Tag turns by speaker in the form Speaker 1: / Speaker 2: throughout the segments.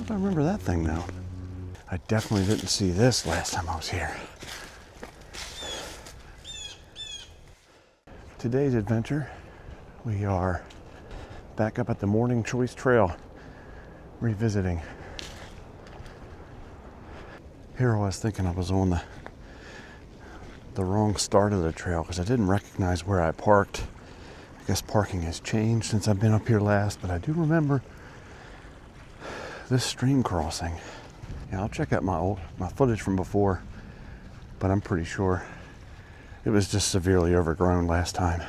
Speaker 1: if I remember that thing now. I definitely didn't see this last time I was here. Today's adventure, we are back up at the Morning Choice Trail, revisiting. Here I was thinking I was on the wrong start of the trail because I didn't recognize where I parked. I guess parking has changed since I've been up here last, but I do remember this stream crossing. Yeah, I'll check out my footage from before, but I'm pretty sure it was just severely overgrown last time.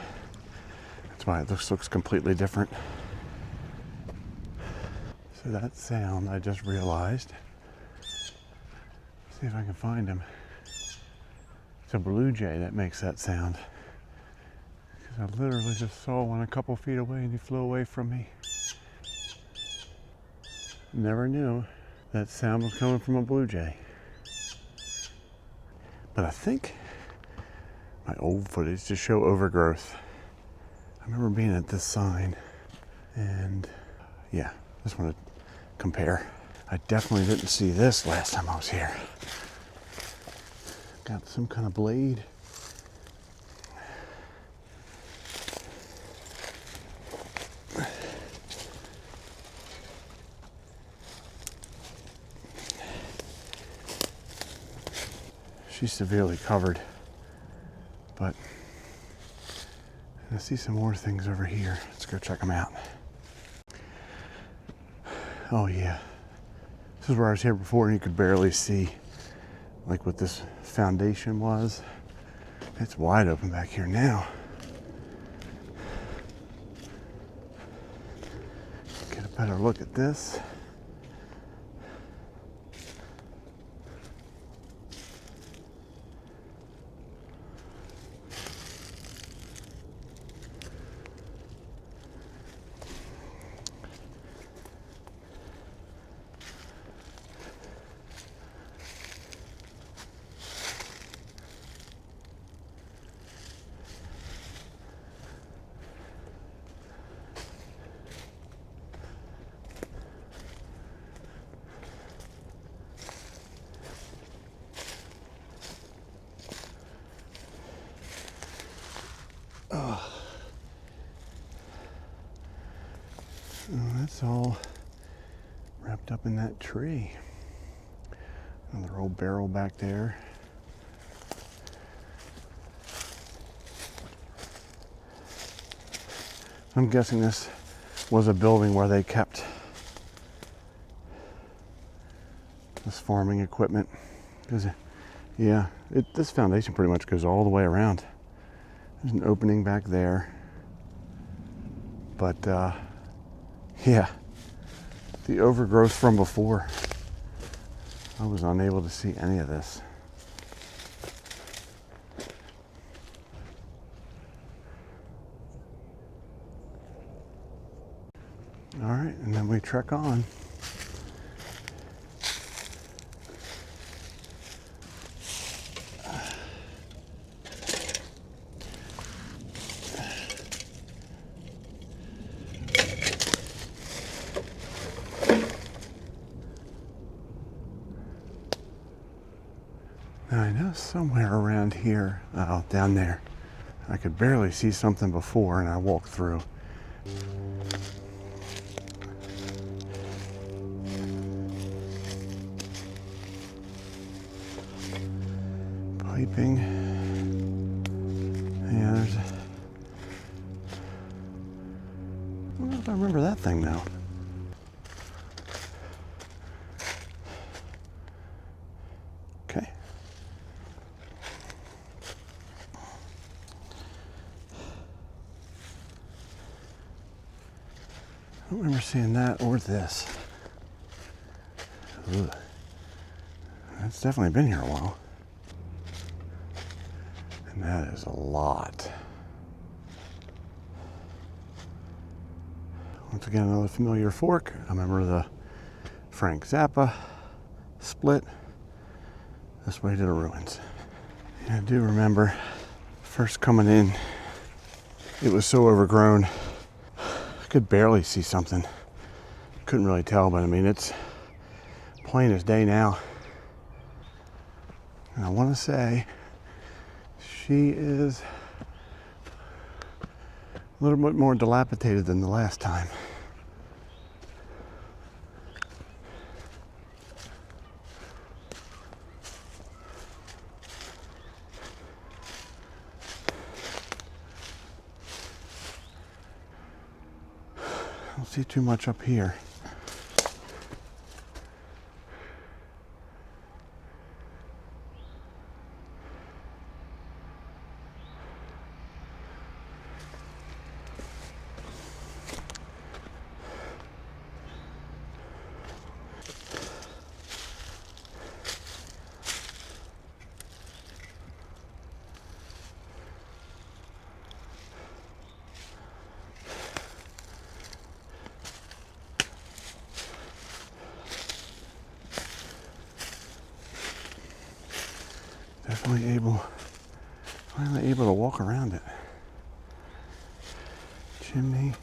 Speaker 1: That's why it looks completely different. So that sound, I just realized. See if I can find him. It's a blue jay that makes that sound. Because I literally just saw one a couple feet away and he flew away from me. Never knew that sound was coming from a blue jay. But I think my old footage to show overgrowth. I remember being at this sign and yeah, just want to compare. I definitely didn't see this last time I was here. Got some kind of blade. She's severely covered, but I see some more things over here. Let's go check them out. Oh yeah, this is where I was here before and you could barely see like what this foundation was. It's wide open back here now. Get a better look at this. That's all wrapped up in that tree. Another old barrel back there. I'm guessing this was a building where they kept this farming equipment. Because, yeah, this foundation pretty much goes all the way around. There's an opening back there. But, yeah, the overgrowth from before. I was unable to see any of this. All right, and then we trek on. Now I know somewhere around here, down there, I could barely see something before and I walked through. Piping. Yeah, there's. I don't know if I remember that thing now. Okay. I don't remember seeing that or this. Ugh. That's definitely been here a while. And that is a lot. Once again, another familiar fork. I remember the Frank Zappa split this way to the ruins. And I do remember first coming in, it was so overgrown, I could barely see something. Couldn't really tell, but I mean, it's plain as day now. And I want to say she is a little bit more dilapidated than the last time. I don't see too much up here. Finally able to walk around it. Chimney.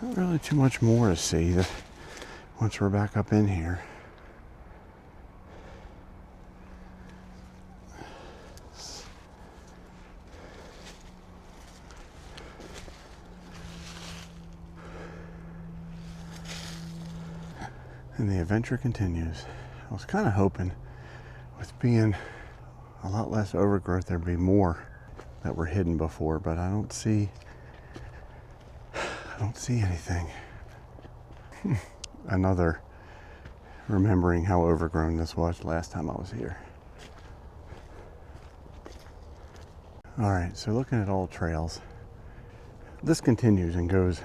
Speaker 1: Not really too much more to see once we're back up in here. And the adventure continues. I was kind of hoping with being a lot less overgrowth there'd be more that were hidden before, but I don't see anything. Another remembering how overgrown this was last time I was here. All right, so looking at all trails, this continues and goes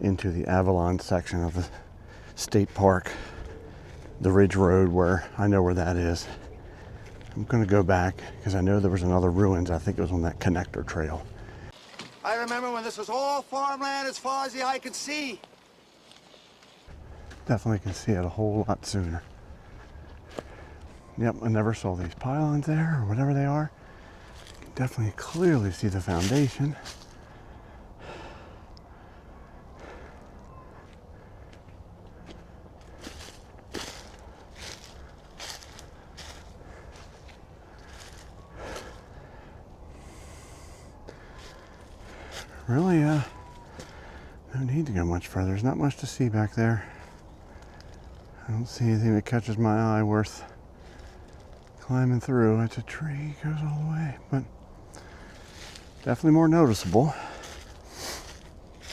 Speaker 1: into the Avalon section of the state park, the Ridge Road, where I know where that is. I'm gonna go back because I know there was another ruins. I think it was on that connector trail.
Speaker 2: I remember when this was all farmland as far as the eye could see.
Speaker 1: Definitely can see it a whole lot sooner. Yep, I never saw these pylons there or whatever they are. You can definitely clearly see the foundation. Really, no need to go much further. There's not much to see back there. I don't see anything that catches my eye worth climbing through. It's a tree, goes all the way, but definitely more noticeable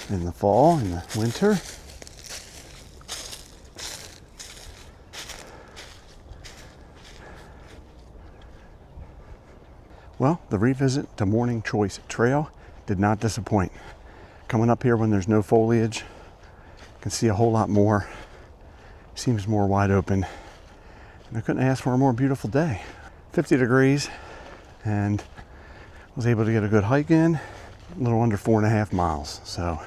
Speaker 1: in the fall, in the winter. Well, the revisit to Morning Choice Trail did not disappoint. Coming up here when there's no foliage, you can see a whole lot more. Seems more wide open. And I couldn't ask for a more beautiful day. 50 degrees, and was able to get a good hike in, a little under 4.5 miles. So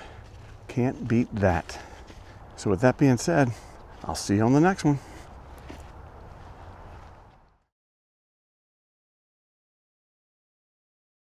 Speaker 1: can't beat that. So with that being said, I'll see you on the next one.